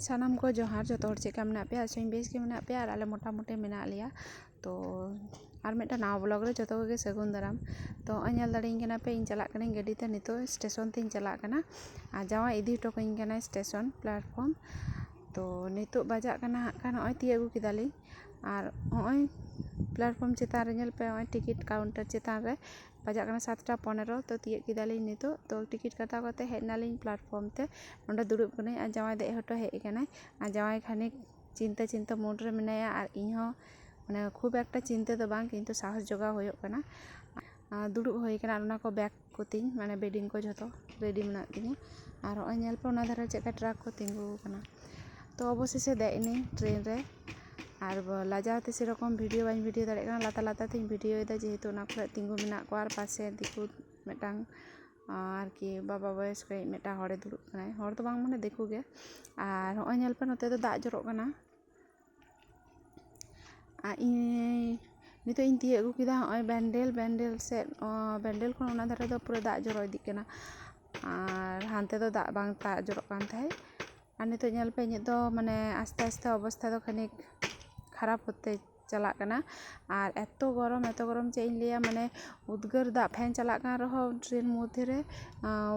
सानाम को जोहार जो तोड़ चेका मेना पे आसों बेस के मेना पे आले मोटामुटी मेना लिया तो और मिट्टा नाव ब्लॉग रे जो के सगुन दाराम तो अल दाड़ी पे इन चला गाड़ी ते नितो स्टेशन तीन चला आ जावा इदी हटो कहीं स्टेशन प्लेटफॉर्म तो नितो बजा हाँ ती अगू केदाली और हॉय प्लेटफॉर्म चेतान रे पे टिकिट काउंटर चेतान रे बजा 7:15 तो तीय केदाली नितो तो टिकिट कटाव करते हेजनाली प्लेटफॉर्म ते नोंडे दुड़ुब कने आ जावाई दे हटो हेज कनाय आ जावाई खानिक चिंता चिंता मूड रे मेनाया और इहो माने खूब एकटा चिंता तो बांग किंतु साहस जोगाव होयो कना दुड़ुब होय कना ओना को बैग को तीन माने बेडिंग को जतो रेडी मेना तिनी और हॉय नेल पे ओना धारे चेका ट्रक को तिंगु कना तो अवशेषे देनी ट्रेन रे और लाजाते सेरकम भिडियो बाई भिडियो दाड़ा लाता लाता तीन भिडियो जेहेतु ओना को तिंगु मेना को और पासे दिकु मिटांग आरकी बाबा बयस को मिटा हड़े दुड़ुब कनाय हड़ तो बांग माने दिकु गे और हॉय नेल पे नोते तो दाग जरो कना नितो इन तीय अगू किदा हॉय बैंडल से बैंडल खन ओना धारे दो पूरा दाग जरो इदी कना और हानते तो दाग बांग दाग जरो कान थाय और नितो नेल पे इन दो माने आस्ते आस्ते अवस्था तो खानिक खराब होते चला कना और एतो गरम चे इन लिया माने उद्गार दा फैन चला रहो ट्रेन मध्य रे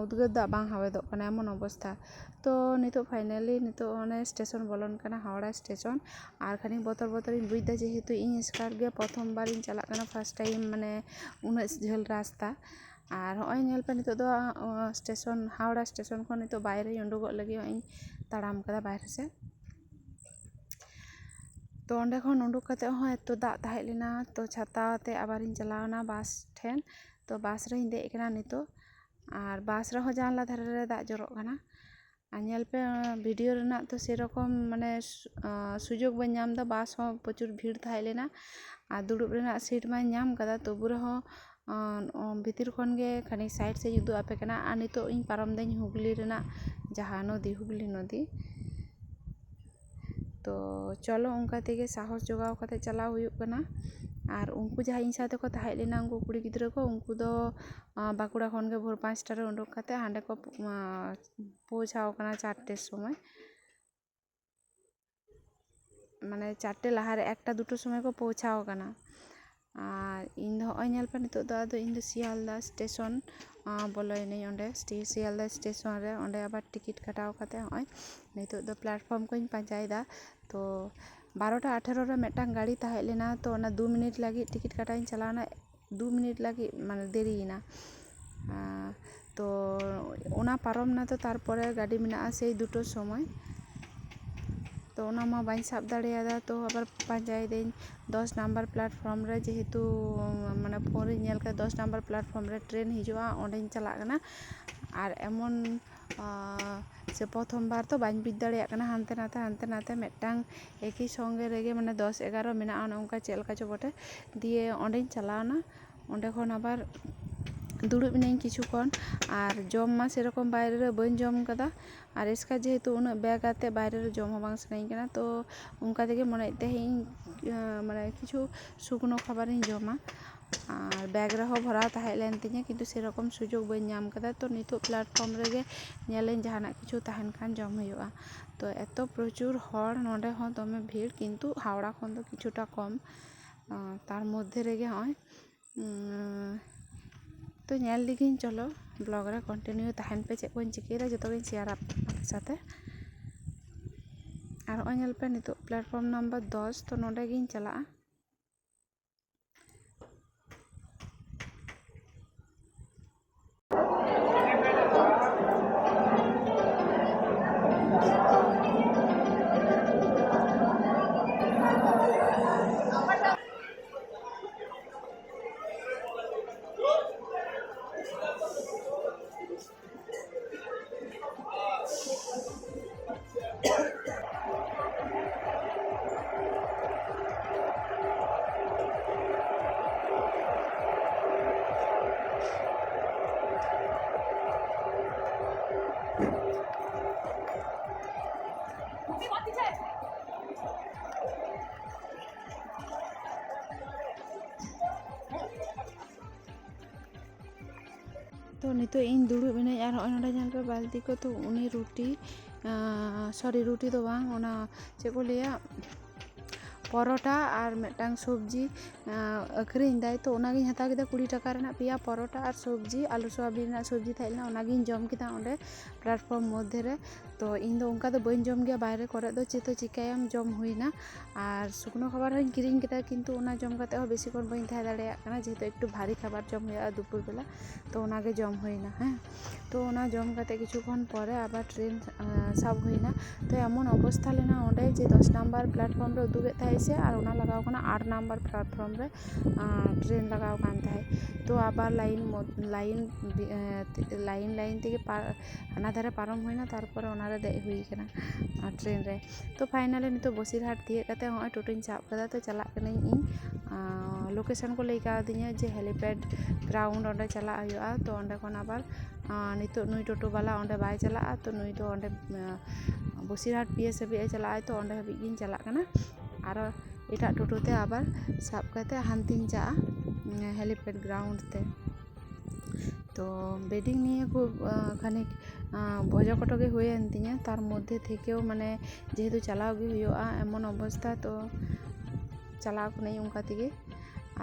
उद्गार दा बांग हावेदो कना एमन अवस्था तो नितो फाइनली नितो ओने स्टेशन बोलन कना हावड़ा स्टेशन और खानिक बतर बतर इन बुझदा जेहेतु इन स्कार गे प्रथम बार इन चला कना फर्स्ट टाइम माने उना झेल रास्ता और हॉय नेल पे नितो दो स्टेशन हावड़ा स्टेशन को नितो बाहरे उडुगो लगी इन ताड़ाम कदा बाहरे से तो अंडे खन उडुक कते हो एतो दाग ताहे लेना तो छाता ते आबार इन चलावना बास ठेन तो बास रे इन दे कना नितो और बास रे हो जानला धारे रे दाग जरो कना आ नेल पे वीडियो रेना तो सेरकम माने सुजोग बन नाम दा बास हो प्रचुर भीड़ ताहे लेना आ दुड़ुब रेना सीट मा नाम कदा तबु रे हो भितर खन गे खानिक साइड से उदु आपे कना आ नितो इन पारम दें हुगली रेना जहाँ नदी हुगली नदी तो चलो उनका तेगे साहस जोगाव कते चलाव हुयुग कना और उनको जहाँ इन साथे को ताहे लेना उनको कुड़ी गिद्रा को उनको दो बाकुड़ा खन गे भोर 5टा रे उडुक कते हांडे को पहुंचाव कना 4टे समय माने 4टे लहारे 1टा 2टा समय को पहुंचाव कना और इन दो हॉय नेल पे नितो दो आदो इन दो सियालदा स्टेशन बोलोइनी ओंडे सियालदा स्टेशन रे ओंडे आबार टिकिट कटाव कते हॉय नितो दो प्लेटफॉर्म को इन पांजायदा तो 12:18 रे मिटांग गाड़ी ताहे लेना तो ओना 2 मिनिट लगी टिकिट कटाव इन चलावना 2 मिनिट लगी माने देरीना तो ओना पारम ना तो तारपरे गाड़ी मेना से 2टो समय तो ओना मा बाई साब दाड़ेयादा तो आबार पांजाय दें 10 नंबर प्लेटफॉर्म रे जेहेतु माने फोन रे नेल का 10 नंबर प्लेटफॉर्म रे ट्रेन हिजुआ ओंडे चला कना और एमन से प्रथम बार तो बाñ बुझ दाड़ेया कना हानते नाते मिटांग एक ही संगे रेगे माने 10-11 मेना उनका चेल का चो बटे दिए ओंडे चलावना ओंडे खन आबार दुड़ुब इनाई किछुक्षण और जम मा सेरकम बाहरे रे बन जम कदा और इसका जेहेतु उन बैग आते बाहरे रे जम बांग सनाई कना तो उनका तेगे मने तेहें माने किछु शुकनो खाबार इन जमा और बैग रे हो भराव ताहे लेन तिᱧा किंतु सेरकम सुजोग बन नाम कदा तो नितो प्लेटफॉर्म रे गे नेलेन जहाना किछु ताहेन खान जम हुयुआ तो एतो प्रचुर हड़ नोंडे हो दमे भीड़ किंतु हावड़ा खन दो किछुटा कम तार मध्य रे गे हय तो नेल दिगिन चलो ब्लॉग रे कंटिन्यू ताहेन पे चेक कोन चिकेरा जतो गे शेयर आप साथे और हॉय नेल पे नितो प्लेटफॉर्म नंबर 10 तो नोंडे गिन चला तो नितो इन दुड़ुब इनाई और नोंडे नेल पे बाल्टी को तो उनी रोटी सॉरी रुटी तो बांग ओना चेक को लिया परोटा और मिट्टांग सब्जी आखिरीन दाय तो ओनागिन हताव किदा 20 टाका रेना पिया परोटा और सब्जी आलू सोयाबिन रेना सब्जी थाइलना ओनागिन जम किदा ओंडे प्लेटफॉर्म मध्य रे तो इन दो उनका तो बइन जम गया बाहरे करे दो चेतो चिकायाम जम हुईना और शुकनो खबर हन किरिंग किदा किंतु ओना जम काते हो बेसी कोन बइन थाय दाड़ेया काना जेहेतु एकटू भारी खबर जम हुआ दुपुर बेला तो ओनागे जम हुईना हैं तो ओना जम काते किछु खन परे आबार ट्रेन सब हुईना तो एमन अवस्था लेना ओंडे जे 10 नंबर प्लेटफॉर्म रे उदुगे थाय से और ओना लगाव कना 8 नंबर प्लेटफॉर्म रे ट्रेन लगाव कान थाय तो आबार लाइन तेगे हाना धारे पारम हुईना तारपर ओनारे दे हुई कना ट्रेन रे तो फाइनली नितो बसिरहाट दिए काते होय टोटोኝ साब कदा तो चला कनाኝ इन लोकेशन को लई कादिया जे हेलीपैड ग्राउंड ओंडे चला हुआ तो ओंडे कोन आबार नितो नुई टोटो वाला ओंडे बाय चला तो नुई तो ओंडे बसिरहाट पीएस हाबी चला तो ओंडे हाबी गिन चला कना और एटा टोटो ते आबार साब काते हांतिñ जा हेलीपैड ग्राउंड ते तो बेडिंग निये खूब खानिक भजकटो गे हुए तिñा तार मध्य थेकेও माने जेहेतु चलाव गे हुआ एमन अवस्था तो चलाव कनाኝ उनका तेगे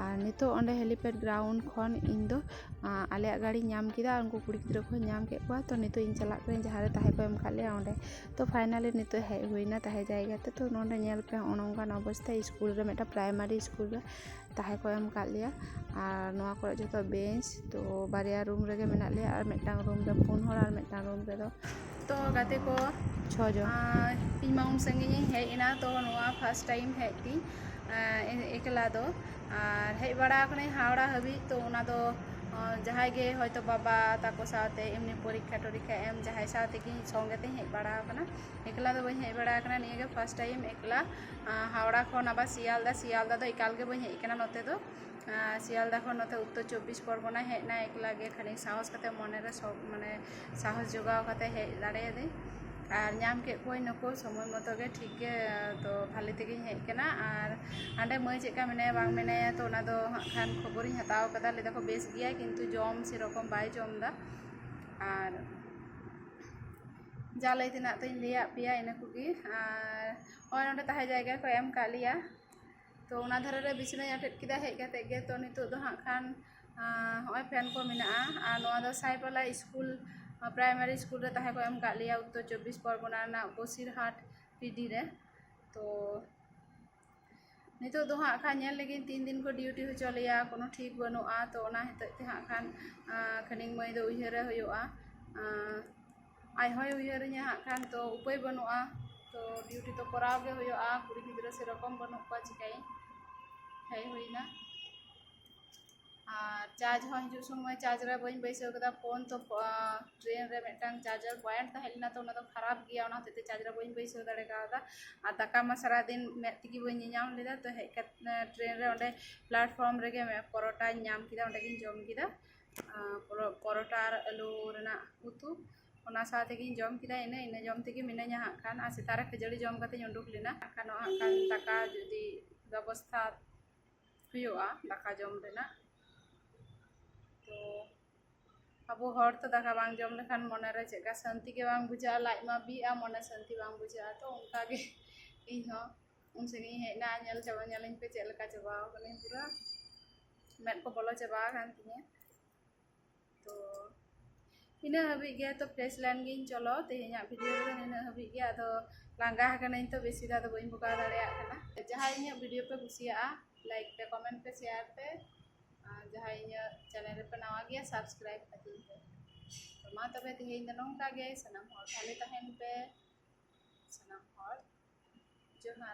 और नितो ओंडे हेलीपैड ग्राउंड खन इन दो आले गाड़ी नाम किदा उनको कुड़ी गिद्रा को नाम के को तो नितो इन चला करें जहाँ रे ताहे को एम खाले ओंडे तो फाइनली नितो हे हुईना ताहे जायगा ते तो नोंडे नेल पे ओनोंगान अवस्था स्कूल रे मेटा प्राइमरी स्कूल रे ताहे को एम का लिया और नोआ को जो बेंच तो बारिया रूम रे मेना लिया और मेटांग रूम रे 4 हर और मेटांग रूम रे तो गाते को 6 जन इन माउंट संगिनी हेना तो नोआ फर्स्ट टाइम हेती एकला दो और हेज बड़ा कने हावड़ा हाबी तो ओना दो जहाँ गे हयतो बाबा ताको साथे एमनी परीक्षा टरीक्षा एम जहाँ साथे कि संगे ते हेज बड़ा कना एकला दो बई हेज बड़ा कना निये गे फर्स्ट टाइम एकला हावड़ा खन आबा सियालदा दो एकाल गे बई हेज कना नोते दो सियालदा खन नोते उत्तर 24 परगना हेजना एकला गे खानी साहस कते मने रे सब माने साहस जोगाव कते हेज दाड़े दे और नाम के कोई नको समय मतो गे ठीक गे तो भाले तेगे हेज कना और आंडे मई चेका मेने बांग मेने तो ओना दो खान खबरिኝ हताव कदा लेदा को बेस गया किंतु जम से रकम बाय जमदा और जा लई तेना तो लिया पिया इना कुगी और ओंडे ताहे जायगा को एम का लिया तो ओना धारे रे बिछना अटेट किदा हेज काते गे तो नितो दो हां खान होय फैन को मेना और नोआ दो साइपला स्कूल प्राइमरी स्कूल रे ताहे को एम का लिया उत्तर 24 परगना ना बसिरहाट पीडी रे तो नितो दो हाँ खान नेल लेकिन 3 दिन को ड्यूटी हो चलिया कोनो ठीक बनुआ तो ओना हेते ते हाँ खान खनिंग मई दो उयहरे हुआ आय होय उयहरኛ हाँ खान तो उपाय बनुआ तो ड्यूटी तो कराव गे हुआ कुड़ी गिद्रा से रकम बनु को चिकाई हेय हुईना और चार्ज हो हिजु समय चार्ज रे बई बैसे कदा फोन तो ट्रेन रे मेटांग चार्जर पॉइंट तहेलना तो ओना तो खराब गया ओना ते चार्जर बई बैसे दाड़े कादा और दाका मा सारा दिन मेट तिगी बई नाम लेदा तो हेज ट्रेन रे ओंडे प्लेटफॉर्म रे गे परोटा नाम किदा ओंडे गिन जम किदा परोटा और आलू रेना उतु ओना साथे गिन जम किदा इना जम तेगे मिनाኛ हां खान आ सेतारे खजड़ी जम काते उडुक लेना खान हां खान दाका जुदी व्यवस्था हुआ दाका जम रेना तो अब हर तो दाका बांग जम लेखान मने रे चेका शांति के बांग बुझा लाइट मा बी आ मने शांति बांग बुझा तो उनका गे इन हो उन संगी हेना नेल चाबा नेलिन पे चेलका चाबा कने पूरा मेट को बोलो चाबा कान तिने तो इन हाबी गया तो फ्रेश लाइन गिन चलो तेहेኛ वीडियो रे इन हाबी गया तो लांगा हकनाइन तो बेसी दा तो बइन बुका दाड़ेया कना जहां इन वीडियो पे कुसिया लाइक पे कमेंट पे शेयर पे जहाँ इन चैनल पे नवा गया सब्सक्राइब कती पे तो मा तबे तेहेñ द नोंका गे सनाम हर भाले तहेन पे सनाम हर जोहार।